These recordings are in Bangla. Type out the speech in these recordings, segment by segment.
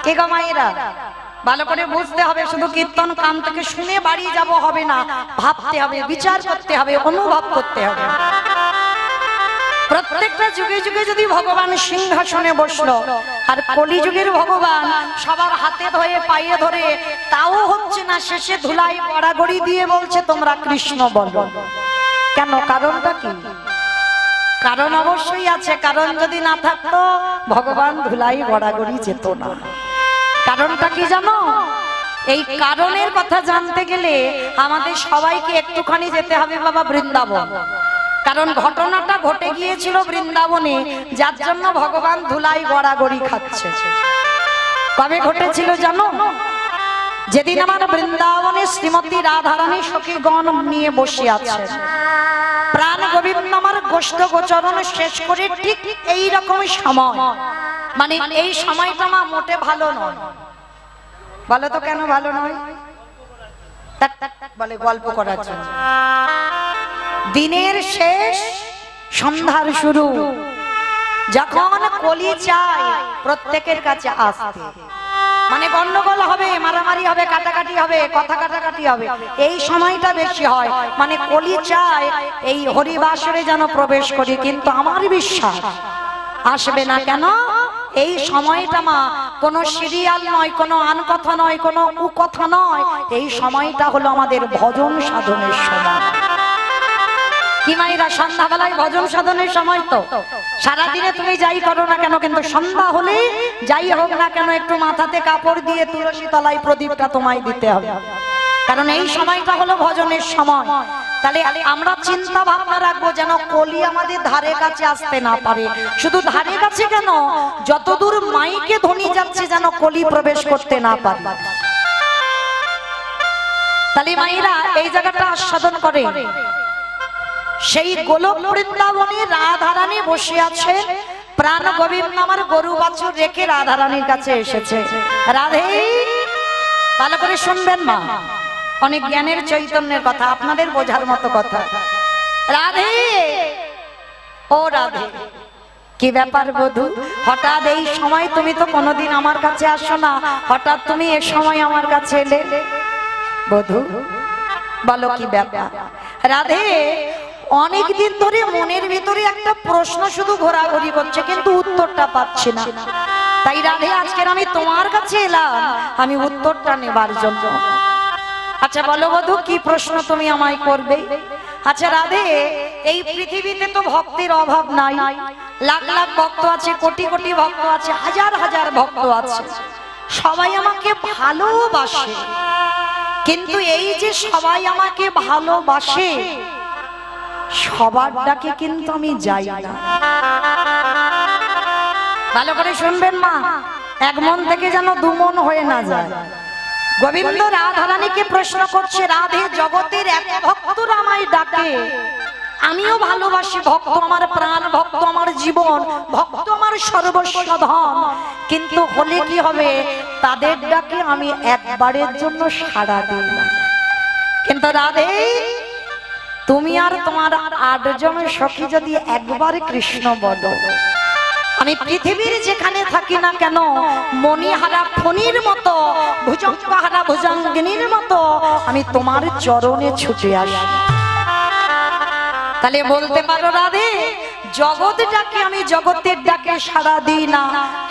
কে গো মায়েরা, ভালো করে বুঝতে হবে। শুধু কীর্তন কান থেকে শুনে বাড়ি যাব হবে না, ভাবতে হবে, বিচার করতে হবে, অনুভব করতে হবে। প্রত্যেকটা যুগে যুগে যদি ভগবান সিংহাসনে বসলো আর কলিযুগের ভগবান সবার হাতে ধরে পায়ে ধরে তাও হচ্ছে না, শেষে ধুলাই গড়াগড়ি দিয়ে বলছে তোমরা কৃষ্ণ বলো। কেন? কারণটা কি? কারণ অবশ্যই আছে। কারণ যদি না থাকতো ভগবান ধুলাই গড়াগড়ি যেত না। কারণটা কি জানো? এই কারণের কথা জানতে গেলে আমাদের সবাইকে একটুখানি যেতে হবে বাবা বৃন্দাবন। কারণ ঘটনাটা ঘটে গিয়েছিল বৃন্দাবনে, যার জন্য ভগবান ধুলাই গড়াগড়ি খাচ্ছে। কবে ঘটেছিল জানো? যেদিন আমার বৃন্দাবনে শ্রীমতী রাধারানী সখীগণ নিয়ে বসে আছে, প্রাণ গোবিন্দ আমার গোষ্ঠ গোচরণ শেষ করে ঠিক এই রকম সময়, মানে এই সময়টা মা মোটে ভালো নয়। বলো তো কেন ভালো নয়? বলে গল্প করার জন্য। দিনের শেষ, সন্ধ্যার শুরু, যখন কলি চায় প্রত্যেকের কাছে আসতে, মানে গন্ডগোল হবে, মারামারি হবে, কাটাকাটি হবে, কথা কাটাকাটি হবে, এই সময়টা বেশি হয়। মানে কলি চায় এই হরিবাসরে যেন প্রবেশ করি, কিন্তু আমার বিশ্বাস আসবে না। কেন? এই সময়টা মা কোনো সিরিয়াল নয়, কোনো আন কথা নয়, কোনো কুকথা নয়, এই সময়টা হলো আমাদের ভজন সাধনের সময়। কি মায়েরা, সন্ধ্যাবেলায় ভজন সাধনের সময় তো। সারাদিনে তুমি যাই করো না কেন, কিন্তু সন্ধ্যা হলে যাই হোক না কেন একটু মাথাতে কাপড় দিয়ে তুলসী তলায় প্রদীপটা তোমায় দিতে হবে, কারণ এই সময়টা হলো ভজনের সময়। তাহলে আমরা চিন্তা ভাবনা রাখবো যেন কলি আমাদের ধারে কাছে আসতে না পারে। শুধু ধারে কাছে কেন, যতদূর মাইকে ধ্বনি যাচ্ছে যেন কলি প্রবেশ করতে না পারে। তাহলে মায়েরা এই জায়গাটা আস্বাদন করে। সেই গোলক বৃন্দাবনে রাধারানী বসে আছে, প্রাণ গোবিন্দ আমার গরু বাছুর রেখে রাধারানীর কাছে এসেছে। রাধে, ভালো করে শুনবেন মা, অনেক জ্ঞানের চৈতন্যের কথা, আপনাদের বোঝার মতো কথা। রাধে, ও রাধে, কি ব্যাপার বধূ? হঠাৎ এই সময়, তুমি তো কোনোদিন আমার কাছে আসো না, হঠাৎ তুমি এ সময় আমার কাছে এলে। বধূ বলো কি ব্যাপার? রাধে, অনেকদিন ধরে মনের ভিতরে একটা প্রশ্ন শুধু ঘোরাঘুরি করছে, কিন্তু উত্তরটা পাচ্ছি না। তাই রাধে, আজকের আমি তোমার কাছে এলাম, আমি উত্তরটা নেবার জন্য। আচ্ছা বলো বধূ, কি প্রশ্ন তুমি আমায় করবে? আচ্ছা রাধে, এই পৃথিবীতে তো ভক্তের অভাব নাই। লাখ লাখ ভক্ত আছে, কোটি কোটি ভক্ত আছে, হাজার হাজার ভক্ত আছে, সবাই আমাকে ভালোবাসে। কিন্তু এই যে সবাই আমাকে ভালোবাসে, সবার ডাকে কিন্তু আমি যাই না। ভালো করে শুনবেন মা, এক মন থেকে যেন দু মন হয়ে না যায়। গোবিন্দ রাধারানীকে প্রশ্ন করছে, রাধে, জগতের এত ভক্তরা আমায় ডাকে, আমিও ভালোবাসি, ভক্ত আমার প্রাণ, ভক্ত আমার জীবন, ভক্ত আমার সর্বস্ব ধন, কিন্তু হলে কি হবে, তাদের ডাকে আমি একবারের জন্য সাড়া দিই না। কিন্তু রাধে, তুমি আর তোমার ৮ জন সখী যদি একবার কৃষ্ণ বলো, আমি পৃথিবীর যেখানে থাকি না কেন, মণিহারা ফণির মতো, ভুজঙ্গহারা ভুজঙ্গিনীর মতো আমি তোমার চরণে ছুটে আসি। তাহলে বলতে পারো রাধে, জগৎ ডাকে আমি জগতের ডাকে সাড়া দিই না,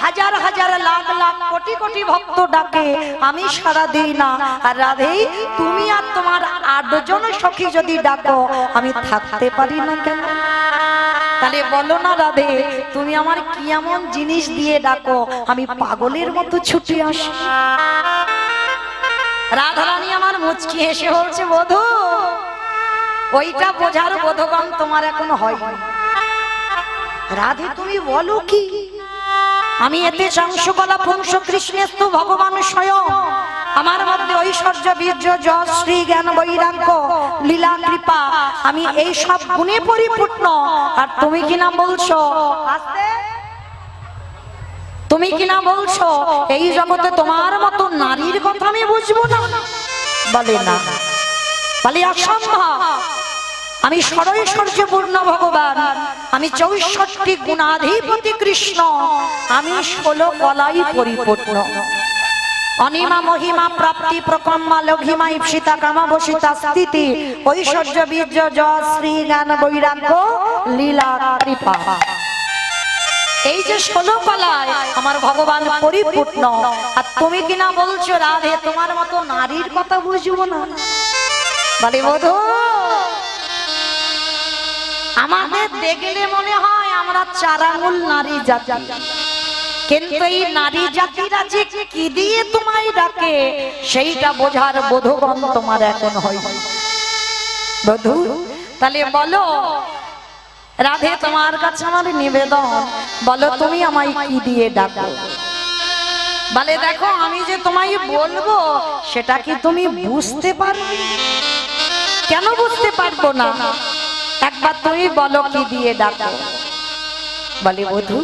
হাজার হাজার লাখ লাখ কোটি কোটি ভক্ত ডাকে আমি সাড়া দিই না। আর রাধে, তুমি আর তোমার ৮ জন সখী যদি ডাকো, আমি থাকতে পারি না কেন? তাহলে বলো না রাধে, তুমি আমার কি এমন জিনিস দিয়ে ডাকো আমি পাগলের মতো ছুটে আসি? রাধারানী আমার মুচকি হেসে বলছে, বধূ, ওইটা বোঝার বোধগম তোমার এখন হয়নি। রাধে, তুমি বলো কি? আমি এতে সংশকলা পুংস কৃষ্ণেস্তু ভগবান স্বয়ং, আমার মধ্যে ঐশ্বর্য বীর্য যশ শ্রী জ্ঞান বৈরাগ্য লীলা কৃপা, আমি এই সব গুণে পরিপূর্ণ। আর তুমি কিনা বলছো, তুমি কিনা বলছো এই জগতে তোমার মতো নারীর কথা আমি বুঝবো না? বলে না, বলে অসম্ভব। আমি ষড়ৈশ্বর্যপূর্ণ ভগবান, আমি 64 গুণাধিপতি কৃষ্ণ, আমি 16 কলাই পরিপূর্ণ। অনিমা মহিমা প্রাপ্তি প্রকম্মা লঘিমা ইপ্সিতা কামা বসিতা স্থিতি ঐশ্বর্য বীর্য যশ শ্রী জ্ঞান বৈরাগ্য লীলা কৃপা। এই যে 16 কলায় আমার ভগবান পরিপূর্ণ, আর তুমি কিনা বলছো রাধে তোমার মতো নারীর কথা বুঝবো না। বলে বধূ, আমাদের দেখলে মনে হয় আমরা চারামূল নারী জাতি, কিন্তু এই নারী জাতিরা যে কি দিয়ে তোমায় ডাকে সেইটা বোঝার বোধগণ তোমার এখন হয়। বধূ তাহলে বলো রাধে তোমার কাছে আমার নিবেদন, বলো তুমি আমায় কি দিয়ে ডাকো। বলে দেখো আমি যে তোমায় বলবো সেটা কি তুমি বুঝতে পারবে? কেন বুঝতে পারবো না? একবার তুমি বলো কি দিয়ে ডাকো। বলে বধূ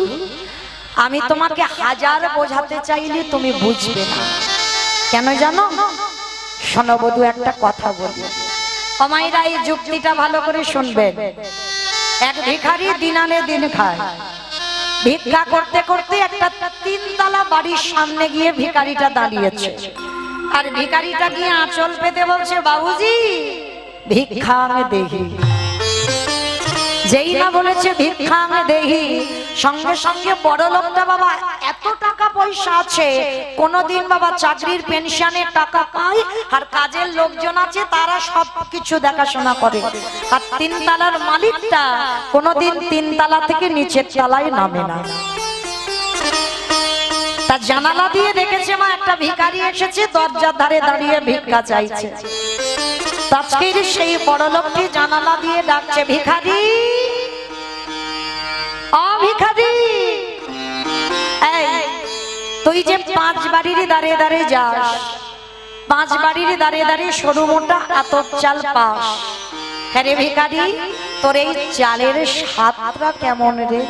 আমি তোমাকে হাজার বোঝাতে চাইলে তুমি বুঝবে না। কেন জানো? শোনো বধূ একটা কথা বলি, আমায়রা এই যুক্তিটা ভালো করে শুনবেন। এক ভিখারি দিন আনে দিন খায়, ভিক্ষা করতে করতে একটা 3 তলা বাড়ির সামনে গিয়ে ভিখারিটা দাঁড়িয়েছে, আর ভিখারিটা গিয়ে আঁচল পেতে বলছে বাবুজি ভিক্ষা আমি দেখি। যেই না বলেছে ভিক্ষা আমি দেখি, সঙ্গে সঙ্গে বড় লোকটা বাবা এত টাকা পয়সা আছে, কোনদিন বাবা চাকরির পেনশনের টাকা পায়, আর কাজের লোকজন আছে তারা সবকিছু দেখাশোনা করে, আর 3 তলার মালিকটা কোনদিন 3 তলা থেকে নিচের তলায় নামে না। তার জানালা দিয়ে দেখেছে মা একটা ভিখারি এসেছে, দরজার ধারে দাঁড়িয়ে ভিক্ষা চাইছে। আজকের সেই বড় লোকটি জানালা দিয়ে ডাকছে ভিখারি, ও ভিখারি, তুই যে 5 বাড়ির দাঁড়িয়ে দাঁড়িয়ে যাস, 5 বাড়ির দাঁড়িয়ে দাঁড়িয়ে সরু মোটা আতপ চাল পাস, হ্যাঁ রে ভিখারি তোর এই চালের স্বাদটা কেমন রে?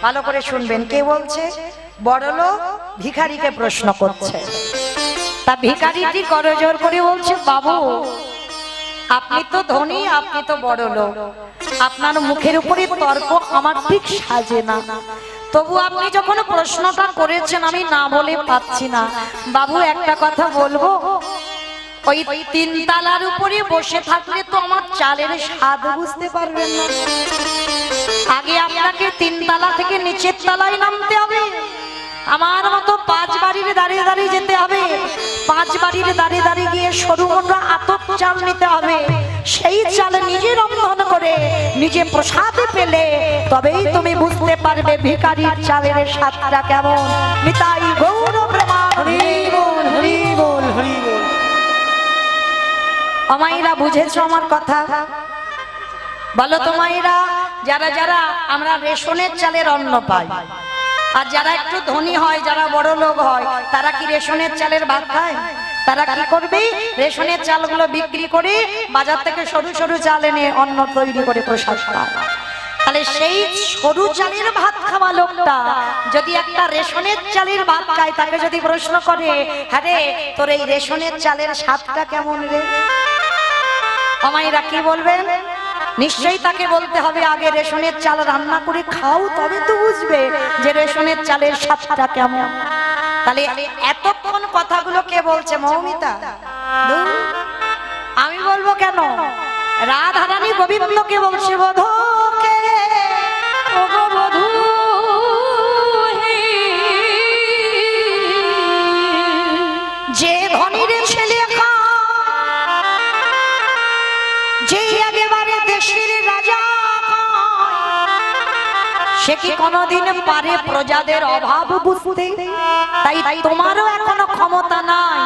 ভালো করে শুনবেন, কে বলছে? বড় লোক ভিখারিকে প্রশ্ন করছে। তা ভিখারিটি করজোর করে বলছে বাবু আপনি তো ধনী, আপনি তো বড় লোক, আপনার মুখের উপরে তর্ক আমার ঠিক সাজে না, তবু আপনি যখন প্রশ্নটা করেছেন আমি না বলে পাচ্ছি না। বাবু একটা কথা বলবো, ওই 3 তলার উপরে বসে থাকলে তো আমার চালের স্বাদ বুঝতে পারবেন না। আগে আপনাকে 3 তলা থেকে নিচের তলায় নামতে হবে, আমার মতো 5 বাড়ির দাঁড়িয়ে দাঁড়িয়ে যেতে হবে, 5 বাড়ির দাঁড়িয়ে দাঁড়িয়ে গিয়ে সরু মোটা আতপ চাল নিতে হবে, সেই চাল নিজে রন্ধন করে নিজে প্রসাদে পেলে তবেই তুমি বুঝতে পারবে ভিখারির চালের স্বাদটা কেমন। নিতাই গৌর প্রেমানন্দে হরি বল হরি বল হরি বল। আমাইরা বুঝেছো আমার কথা? বলো তো মায়েরা, যারা যারা আমরা রেশনের চালের অন্ন পাই, আর যারা একটু ধনী হয়, যারা বড় লোক হয়, তারা কি রেশনের চালের ভাত খায়? তারা কি করবে? রেশনের চালগুলো বিক্রি করে বাজার থেকে সরু সরু চাল এনে অন্ন তৈরি করে প্রসাদ খায়। তাহলে সেই সরু চালের ভাত খাওয়া লোকটা যদি একটা রেশনের চালের ভাত খায়, তাকে যদি প্রশ্ন করে হ্যাঁ রে তোর এই রেশনের চালের স্বাদটা কেমন রে, আমায়রা কি বলবেন? নিশ্চয়ই তাকে বলতে হবে আগে রেশনের চাল রান্না করে খাও, তবে তো বুঝবে যে রেশনের চালের স্বাদটা কেমন। তাহলে এতক্ষণ কথাগুলো কে বলছে? মৌমিতা। আমি বলবো কেন? রাধা রানী গোবিন্দকে বলছে বধূ কে ও গো বধূ যে ধনীর ছেলে যে একেবারে দেশের রাজা, সে কি কোনদিন পারে প্রজাদের অভাব বুঝতে? তাই তোমারও এখনো ক্ষমতা নাই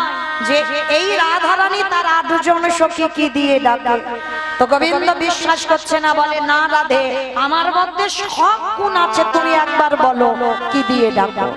যে এই রাধারানী তার 8 জন সখী কি দিয়ে ডাকে। তো গোবিন্দ বিশ্বাস করছে না, বলে না রাধে আমার মধ্যে সব গুণ আছে, তুমি একবার বলো কি দিয়ে ডাকো।